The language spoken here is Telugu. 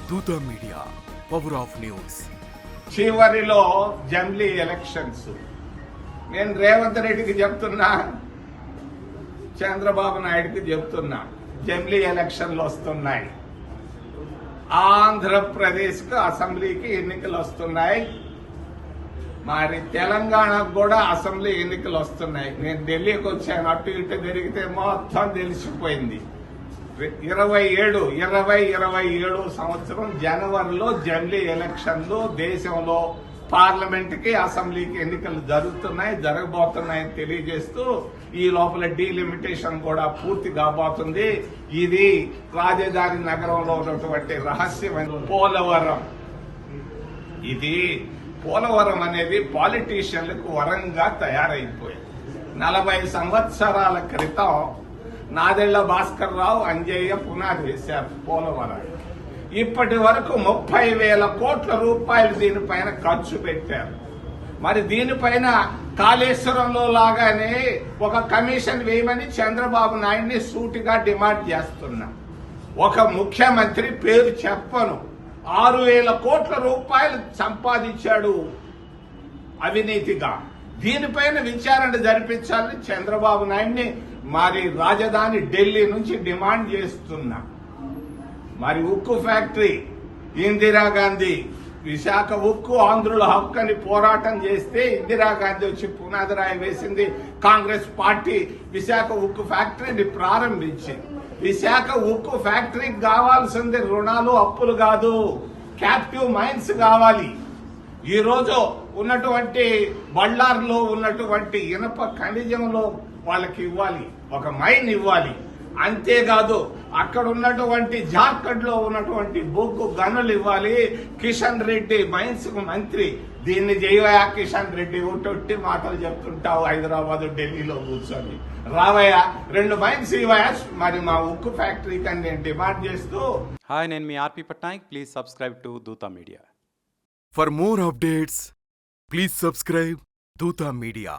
దూత మీడియా, పవర్ ఆఫ్ న్యూస్. చివరిలో జమిలీ ఎలక్షన్స్. నేను రేవంత్ రెడ్డికి చెప్తున్నా, చంద్రబాబు నాయుడుకి చెప్తున్నా, జమిలీ ఎలక్షన్లు వస్తున్నాయి. ఆంధ్రప్రదేశ్ కు అసెంబ్లీకి ఎన్నికలు వస్తున్నాయి. మరి తెలంగాణకు కూడా అసెంబ్లీ ఎన్నికలు వస్తున్నాయి. నేను ఢిల్లీకి వచ్చాను, అటు ఇటు తిరిగితే మొత్తం తెలిసిపోయింది. 2027 సంవత్సరం జనవరిలో జమిలీ ఎలక్షన్లు దేశంలో పార్లమెంట్ కి అసెంబ్లీకి ఎన్నికలు జరగబోతున్నాయని తెలియజేస్తూ ఈ లోపల డీలిమిటేషన్ కూడా పూర్తి కాబోతుంది. ఇది రాజధాని నగరంలో ఉన్నటువంటి రహస్యమైన పోలవరం. ఇది పోలవరం అనేది పాలిటీషియన్లకు వరంగా తయారైపోయింది. 40 సంవత్సరాల క్రితం నాదెళ్ల భాస్కర్ రావు, అంజయ్య పునాది వేశారు పోలవరానికి. ఇప్పటి వరకు 30,000 కోట్ల రూపాయలు దీనిపైన ఖర్చు పెట్టారు. మరి దీనిపైన కాళేశ్వరంలో లాగానే ఒక కమిషన్ వేయమని చంద్రబాబు నాయుడిని సూటిగా డిమాండ్ చేస్తున్నా. ఒక ముఖ్యమంత్రి పేరు చెప్పను 6,000 కోట్ల రూపాయలు సంపాదించాడు అవినీతిగా. దీనిపైన విచారణ జరిపించాలని చంద్రబాబు నాయుడిని మరి రాజధాని ఢిల్లీ నుంచి డిమాండ్ చేస్తున్నా. మరి ఉక్కు ఫ్యాక్టరీ, ఇందిరాగాంధీ విశాఖ ఉక్కు ఆంధ్రుల హక్కు అని పోరాటం చేస్తే ఇందిరాగాంధీ వచ్చి పునాది రాయి వేసింది. కాంగ్రెస్ పార్టీ విశాఖ ఉక్కు ఫ్యాక్టరీని ప్రారంభించింది. విశాఖ ఉక్కు ఫ్యాక్టరీకి కావాల్సింది రుణాలు, అప్పులు కాదు, క్యాప్టివ్ మైన్స్ కావాలి. ఈ రోజు ఉన్నటువంటి బళ్ళార్లో ఉన్నటువంటి ఇనప ఖనిజంలో వాళ్ళకి ఇవ్వాలి, ఒక మైన్ ఇవ్వాలి. అంతేకాదు అక్కడ ఉన్నటువంటి జార్ఖండ్ లో ఉన్నటువంటి బొగ్గు గనులు ఇవ్వాలి. కిషన్ రెడ్డి మైన్స్ కు మంత్రి. దీన్ని చేయవయా కిషన్ రెడ్డి, ఒట్టొట్టి మాటలు చెప్తుంటావు హైదరాబాద్ ఢిల్లీలో కూర్చొని. రావయ్యా 2 మైన్స్ ఇవ్వయా మరి మా ఉక్కు ఫ్యాక్టరీ కని నేను డిమాండ్ చేస్తూ. హాయ్, నేను మీ ఆర్పి పట్నాయక్. ప్లీజ్ సబ్స్క్రైబ్ టు దూత media. For more updates please subscribe దూత మీడియా.